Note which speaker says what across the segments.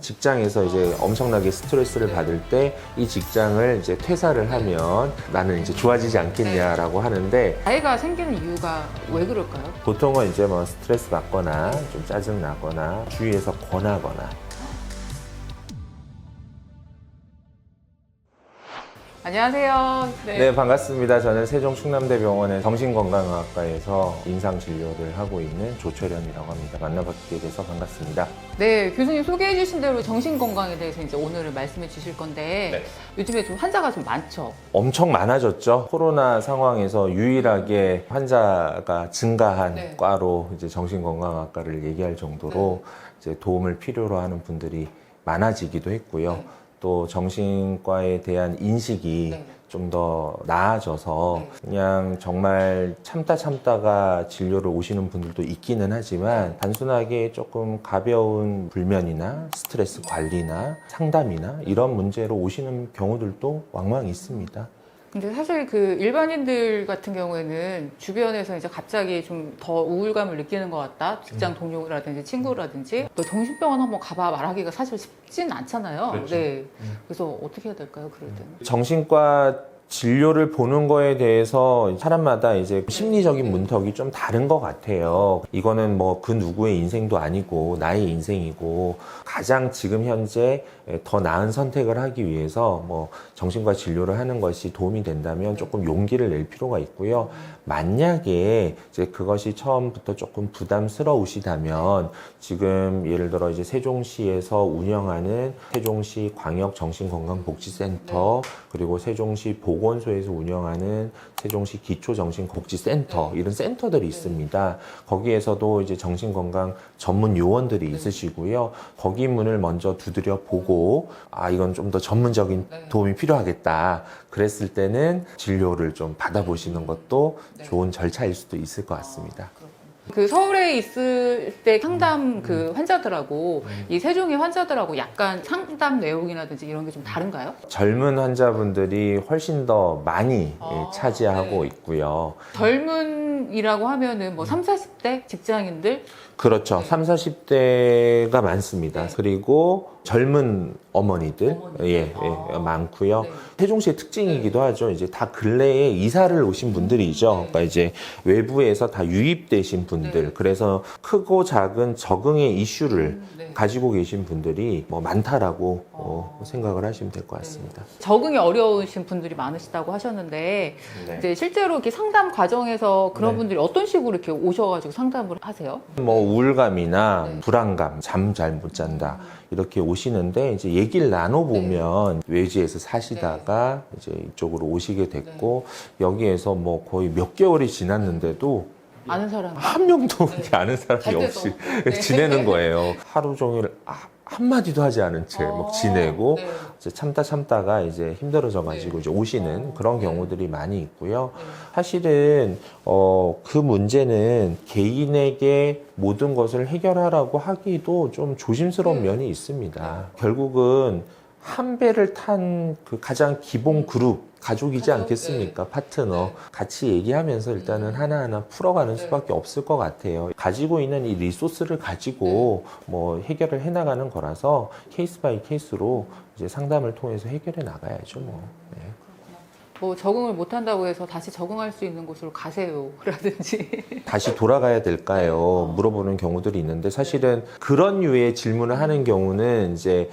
Speaker 1: 직장에서 이제 엄청나게 스트레스를 받을 때 이 직장을 이제 퇴사를 하면 나는 이제 좋아지지 않겠냐라고 하는데,
Speaker 2: 가해가 생기는 이유가 왜 그럴까요?
Speaker 1: 보통은 이제 뭐 스트레스 받거나 좀 짜증 나거나 주위에서 권하거나.
Speaker 2: 안녕하세요.
Speaker 1: 네, 반갑습니다. 저는 세종 충남대병원의 정신건강의학과에서 임상진료를 하고 있는 조철현이라고 합니다. 만나뵙게 돼서 반갑습니다.
Speaker 2: 네, 교수님 소개해 주신 대로 정신건강에 대해서 이제 오늘은 말씀해 주실 건데, 요즘에 좀 환자가 좀 많죠?
Speaker 1: 엄청 많아졌죠. 코로나 상황에서 유일하게 환자가 증가한 과로 이제 정신건강학과를 얘기할 정도로 이제 도움을 필요로 하는 분들이 많아지기도 했고요. 또 정신과에 대한 인식이 좀 더 나아져서 그냥 정말 참다가 진료를 오시는 분들도 있기는 하지만 단순하게 조금 가벼운 불면이나 스트레스 관리나 상담이나 이런 문제로 오시는 경우들도 왕왕 있습니다.
Speaker 2: 근데 사실 그 일반인들 같은 경우에는 주변에서 이제 갑자기 좀 더 우울감을 느끼는 것 같다. 직장 동료라든지 친구라든지 너 정신병원 한번 가봐 말하기가 사실 쉽진 않잖아요.
Speaker 1: 그렇죠.
Speaker 2: 네. 그래서 어떻게 해야 될까요? 그럴 때는?
Speaker 1: 정신과 진료를 보는 거에 대해서 사람마다 이제 심리적인 문턱이 좀 다른 것 같아요. 이거는 뭐 그 누구의 인생도 아니고 나의 인생이고 가장 지금 현재 더 나은 선택을 하기 위해서 뭐 정신과 진료를 하는 것이 도움이 된다면 조금 용기를 낼 필요가 있고요. 만약에 이제 그것이 처음부터 조금 부담스러우시다면 지금 예를 들어 이제 세종시에서 운영하는 세종시 광역정신건강복지센터 그리고 세종시 보건소에서 운영하는 세종시 기초정신복지센터 이런 센터들이 있습니다. 거기에서도 이제 정신건강 전문 요원들이 있으시고요. 거기 문을 먼저 두드려 보고 이건 좀 더 전문적인 도움이 필요하겠다. 그랬을 때는 진료를 좀 받아보시는 것도 좋은 절차일 수도 있을 것 같습니다.
Speaker 2: 그 서울에 있을 때 상담 그 환자들하고 이 세종의 환자들하고 약간 상담 내용이라든지 이런 게 좀 다른가요?
Speaker 1: 젊은 환자분들이 훨씬 더 많이 차지하고 있고요.
Speaker 2: 젊은이라고 하면은 뭐 3, 40대 직장인들?
Speaker 1: 그렇죠. 3, 40대가 많습니다. 그리고 젊은 어머니들, 많고요. 세종시의 특징이기도 하죠. 이제 다 근래에 이사를 오신 분들이죠. 그러니까 이제 외부에서 다 유입되신 분들. 그래서 크고 작은 적응의 이슈를 가지고 계신 분들이 뭐 많다라고 생각을 하시면 될 것 같습니다.
Speaker 2: 적응이 어려우신 분들이 많으시다고 하셨는데 이제 실제로 이렇게 상담 과정에서 그런 분들이 어떤 식으로 이렇게 오셔가지고 상담을 하세요?
Speaker 1: 뭐 우울감이나 불안감, 잠 잘 못 잔다 이렇게 오시는데 이제 얘기를 나눠보면 외지에서 사시다가 이제 이쪽으로 오시게 됐고 여기에서 뭐 거의 몇 개월이 지났는데도
Speaker 2: 아는 사람
Speaker 1: 한 명도 아는 사람이 없이 지내는 거예요. 하루 종일 한마디도 하지 않은 채 막 지내고 이제 참다가 이제 힘들어져가지고 이제 오시는 그런 경우들이 많이 있고요. 사실은 그 문제는 개인에게 모든 것을 해결하라고 하기도 좀 조심스러운 면이 있습니다. 결국은 한 배를 탄 그 가장 기본 그룹 가족이지 않겠습니까? 파트너 같이 얘기하면서 일단은 하나하나 풀어가는 수밖에 없을 것 같아요. 가지고 있는 이 리소스를 가지고 뭐 해결을 해나가는 거라서 케이스 바이 케이스로 이제 상담을 통해서 해결해 나가야죠.
Speaker 2: 뭐 적응을 못한다고 해서 다시 적응할 수 있는 곳으로 가세요 라든지
Speaker 1: 다시 돌아가야 될까요? 물어보는 경우들이 있는데 사실은 그런 류의 질문을 하는 경우는 이제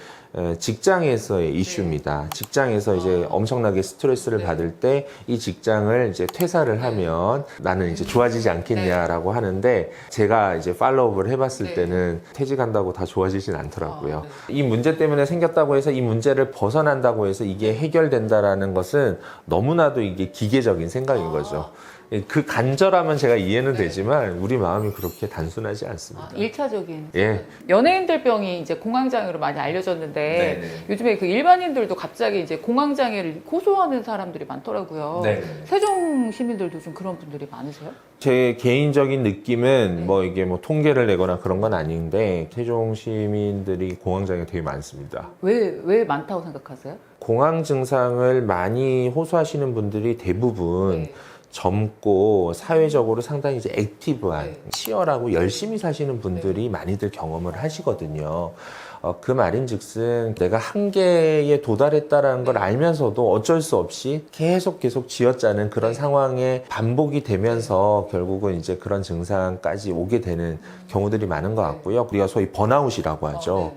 Speaker 1: 직장에서의 이슈입니다. 직장에서 이제 엄청나게 스트레스를 받을 때 이 직장을 이제 퇴사를 하면 나는 이제 좋아지지 않겠냐라고 하는데 제가 이제 팔로우업을 해봤을 때는 퇴직한다고 다 좋아지진 않더라고요. 이 문제 때문에 생겼다고 해서 이 문제를 벗어난다고 해서 이게 해결된다라는 것은 너무나도 이게 기계적인 생각인 거죠. 그 간절함은 제가 이해는 되지만 우리 마음이 그렇게 단순하지 않습니다.
Speaker 2: 1차적인
Speaker 1: 예.
Speaker 2: 연예인들 병이 이제 공황장애로 많이 알려졌는데 요즘에 그 일반인들도 갑자기 이제 공황장애를 호소하는 사람들이 많더라고요. 세종 시민들도 좀 그런 분들이 많으세요?
Speaker 1: 제 개인적인 느낌은 뭐 이게 뭐 통계를 내거나 그런 건 아닌데 세종 시민들이 공황장애 되게 많습니다.
Speaker 2: 왜 많다고 생각하세요?
Speaker 1: 공황 증상을 많이 호소하시는 분들이 대부분 젊고 사회적으로 상당히 이제 액티브한 치열하고 열심히 사시는 분들이 많이들 경험을 하시거든요. 그 말인즉슨 내가 한계에 도달했다라는 걸 알면서도 어쩔 수 없이 계속 쥐어짜는 그런 상황에 반복이 되면서 결국은 이제 그런 증상까지 오게 되는 경우들이 많은 것 같고요. 우리가 소위 번아웃이라고 하죠.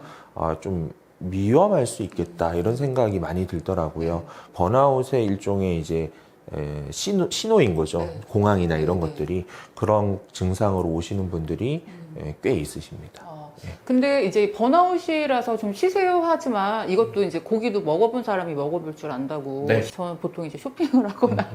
Speaker 1: 좀 위험할 수 있겠다 이런 생각이 많이 들더라고요. 번아웃의 일종의 이제 신호인 거죠. 공황이나 이런 것들이 그런 증상으로 오시는 분들이 꽤 있으십니다.
Speaker 2: 근데 이제 번아웃이라서 좀 시세하지만 이것도 이제 고기도 먹어본 사람이 먹어볼 줄 안다고.
Speaker 1: 네.
Speaker 2: 저는 보통 이제 쇼핑을 하거나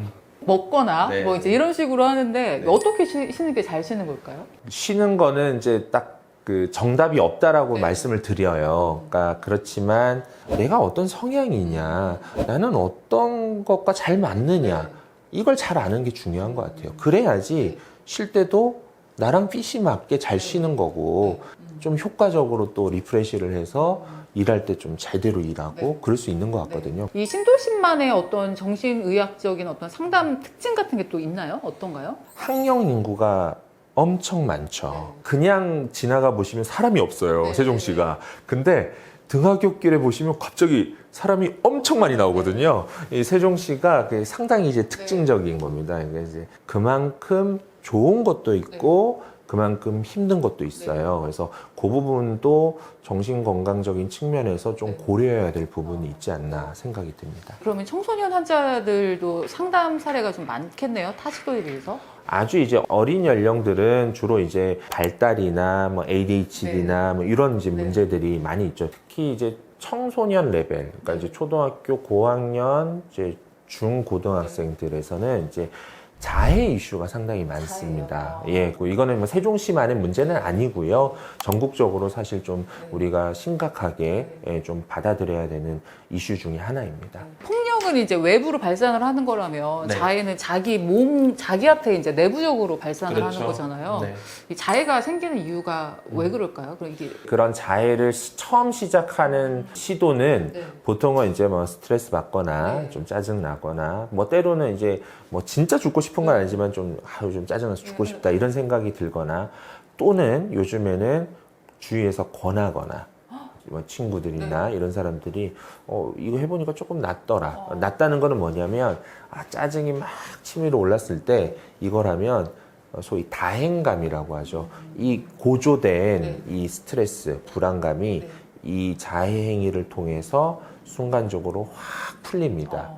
Speaker 2: 먹거나
Speaker 1: 네.
Speaker 2: 뭐 이제 이런 식으로 하는데
Speaker 1: 네.
Speaker 2: 어떻게 쉬는 게 잘 쉬는 걸까요?
Speaker 1: 쉬는 거는 이제 딱 그 정답이 없다라고
Speaker 2: 네.
Speaker 1: 말씀을 드려요. 그러니까 그렇지만 내가 어떤 성향이냐, 나는 어떤 것과 잘 맞느냐, 이걸 잘 아는 게 중요한 것 같아요. 그래야지 쉴 때도 나랑 핏이 맞게 잘 쉬는 거고 좀 효과적으로 또 리프레시를 해서 일할 때 좀 제대로 일하고 그럴 수 있는 것 같거든요.
Speaker 2: 이 신도심만의 어떤 정신의학적인 어떤 상담 특징 같은 게 또 있나요? 어떤가요?
Speaker 1: 학령 인구가 엄청 많죠. 그냥 지나가 보시면 사람이 없어요. 세종시가. 근데 등하굣길에 보시면 갑자기 사람이 엄청 많이 나오거든요. 이 세종시가 상당히 이제 특징적인 겁니다. 그러니까 이제 그만큼 좋은 것도 있고 그만큼 힘든 것도 있어요. 그래서 그 부분도 정신건강적인 측면에서 좀 고려해야 될 부분이 있지 않나 생각이 듭니다.
Speaker 2: 그러면 청소년 환자들도 상담 사례가 좀 많겠네요. 타지도에 비해서.
Speaker 1: 아주 이제 어린 연령들은 주로 이제 발달이나 뭐 ADHD나 뭐 이런 이제 문제들이 많이 있죠. 특히 이제 청소년 레벨, 그러니까 이제 초등학교 고학년, 이제 중고등학생들에서는 이제 자해 이슈가 상당히 많습니다. 예, 이거는 뭐 세종시만의 문제는 아니고요. 전국적으로 사실 좀 우리가 심각하게 좀 받아들여야 되는 이슈 중에 하나입니다.
Speaker 2: 폭력은 이제 외부로 발산을 하는 거라면 자해는 자기한테 이제 내부적으로 발산을 하는 거잖아요. 이 자해가 생기는 이유가 왜 그럴까요? 그럼 이게
Speaker 1: 그런 자해를 처음 시작하는 시도는 보통은 이제 뭐 스트레스 받거나 좀 짜증 나거나 뭐 때로는 이제 뭐 진짜 죽고 싶은 건 아니지만 좀 짜증나서 죽고 싶다 이런 생각이 들거나 또는 요즘에는 주위에서 권하거나 뭐 친구들이나 이런 사람들이 이거 해보니까 조금 낫더라. 낫다는 거는 뭐냐면 짜증이 막 치밀어 올랐을 때 이걸 하면 소위 다행감이라고 하죠. 이 고조된 이 스트레스, 불안감이 이 자해 행위를 통해서 순간적으로 확 풀립니다.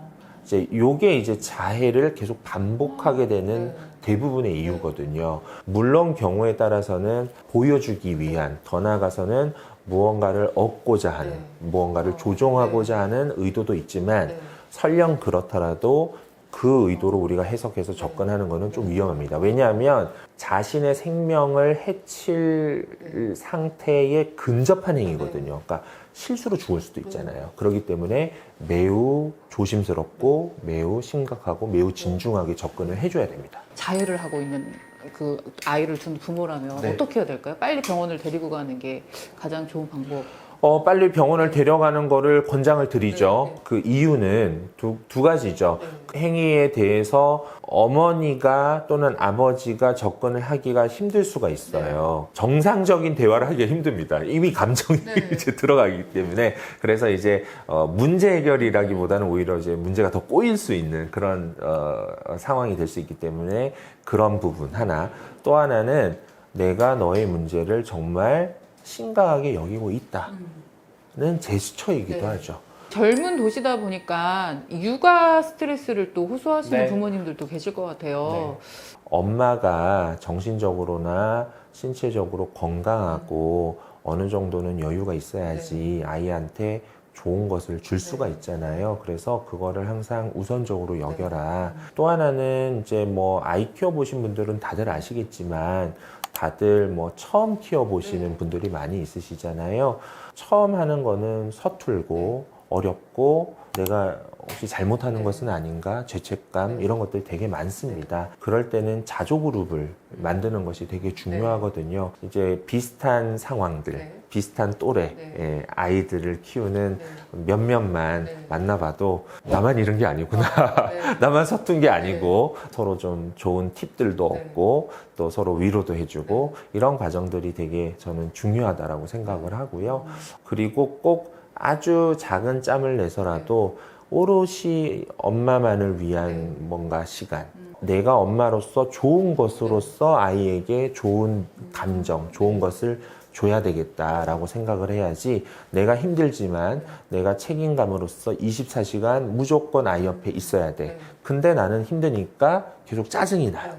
Speaker 1: 이제 요게 이제 자해를 계속 반복하게 되는 대부분의 이유거든요. 물론 경우에 따라서는 보여주기 위한, 더 나아가서는 무언가를 얻고자 하는, 무언가를 조종하고자 하는 의도도 있지만 설령 그렇더라도 그 의도로 우리가 해석해서 접근하는 것은 좀 위험합니다. 왜냐하면 자신의 생명을 해칠 상태에 근접한 행위거든요. 그러니까 실수로 죽을 수도 있잖아요. 그렇기 때문에 매우 조심스럽고 매우 심각하고 매우 진중하게 접근을 해줘야 됩니다.
Speaker 2: 자해를 하고 있는 그 아이를 둔 부모라면 어떻게 해야 될까요? 빨리 병원을 데리고 가는 게 가장 좋은 방법.
Speaker 1: 빨리 병원을 데려가는 거를 권장을 드리죠. 그 이유는 두 가지죠. 행위에 대해서 어머니가 또는 아버지가 접근을 하기가 힘들 수가 있어요. 정상적인 대화를 하기가 힘듭니다. 이미 감정이 이제 들어가기 때문에. 그래서 이제 문제 해결이라기보다는 오히려 이제 문제가 더 꼬일 수 있는 그런 상황이 될 수 있기 때문에 그런 부분 하나. 또 하나는 내가 너의 문제를 정말 심각하게 여기고 있다는 제스처이기도 하죠.
Speaker 2: 젊은 도시다 보니까 육아 스트레스를 또 호소하시는 부모님들도 계실 것 같아요.
Speaker 1: 엄마가 정신적으로나 신체적으로 건강하고 어느 정도는 여유가 있어야지 아이한테 좋은 것을 줄 수가 있잖아요. 그래서 그거를 항상 우선적으로 여겨라. 또 하나는 이제 뭐 아이 키워보신 분들은 다들 아시겠지만 다들 뭐 처음 키워보시는 분들이 많이 있으시잖아요. 처음 하는 거는 서툴고 어렵고 내가 혹시 잘못하는 것은 아닌가 죄책감 이런 것들이 되게 많습니다. 그럴 때는 자조그룹을 만드는 것이 되게 중요하거든요. 이제 비슷한 상황들, 비슷한 또래 아이들을 키우는 몇몇만 만나봐도 나만 이런 게 아니구나. 나만 서툰 게 아니고 서로 좀 좋은 팁들도 얻고 또 서로 위로도 해주고 이런 과정들이 되게 저는 중요하다라고 생각을 하고요. 그리고 꼭 아주 작은 짬을 내서라도 오롯이 엄마만을 위한 뭔가 시간, 내가 엄마로서 좋은 것으로서 아이에게 좋은 감정, 좋은 것을 줘야 되겠다라고 생각을 해야지 내가 힘들지만 내가 책임감으로서 24시간 무조건 아이 옆에 있어야 돼. 근데 나는 힘드니까 계속 짜증이 나요.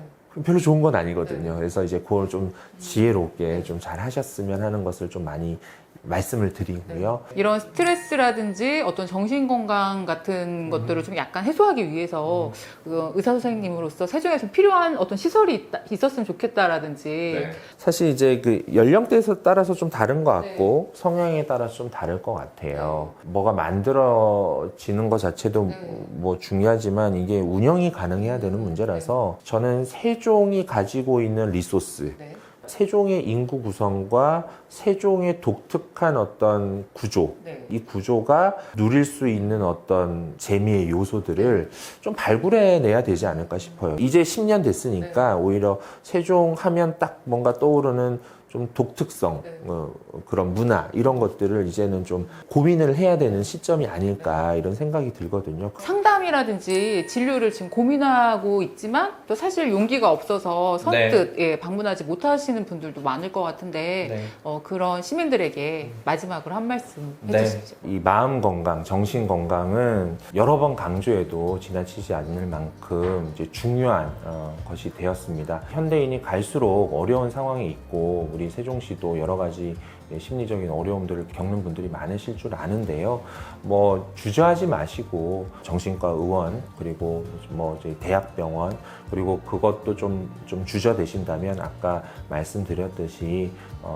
Speaker 1: 별로 좋은 건 아니거든요. 그래서 이제 그걸 좀 지혜롭게 좀 잘 하셨으면 하는 것을 좀 많이 말씀을 드리고요.
Speaker 2: 이런 스트레스라든지 어떤 정신건강 같은 것들을 좀 약간 해소하기 위해서 그 의사 선생님으로서 세종에서 필요한 어떤 시설이 있었으면 좋겠다라든지
Speaker 1: 사실 이제 그 연령대에 따라서 좀 다른 것 같고 성향에 따라서 좀 다를 것 같아요. 뭐가 만들어지는 것 자체도 뭐 중요하지만 이게 운영이 가능해야 되는 문제라서 저는 세종이 가지고 있는 리소스, 세종의 인구 구성과 세종의 독특한 어떤 구조, 이 구조가 누릴 수 있는 어떤 재미의 요소들을 좀 발굴해내야 되지 않을까 싶어요. 이제 10년 됐으니까 오히려 세종 하면 딱 뭔가 떠오르는 좀 독특성, 그런 문화 이런 것들을 이제는 좀 고민을 해야 되는 시점이 아닐까 이런 생각이 들거든요.
Speaker 2: 상담이라든지 진료를 지금 고민하고 있지만 또 사실 용기가 없어서 선뜻 방문하지 못하시는 분들도 많을 것 같은데 그런 시민들에게 마지막으로 한 말씀 해주시죠.
Speaker 1: 이 마음 건강, 정신 건강은 여러 번 강조해도 지나치지 않을 만큼 이제 중요한 것이 되었습니다. 현대인이 갈수록 어려운 상황에 있고 우리 세종시도 여러 가지 심리적인 어려움들을 겪는 분들이 많으실 줄 아는데요. 뭐 주저하지 마시고 정신과 의원 그리고 뭐 이제 대학병원 그리고 그것도 좀 주저되신다면 아까 말씀드렸듯이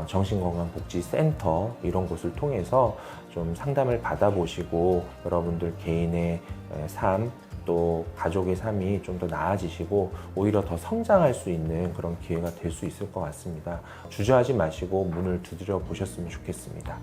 Speaker 1: 정신건강복지센터 이런 곳을 통해서 좀 상담을 받아보시고 여러분들 개인의 삶 또 가족의 삶이 좀 더 나아지시고 오히려 더 성장할 수 있는 그런 기회가 될 수 있을 것 같습니다. 주저하지 마시고 문을 두드려 보셨으면 좋겠습니다.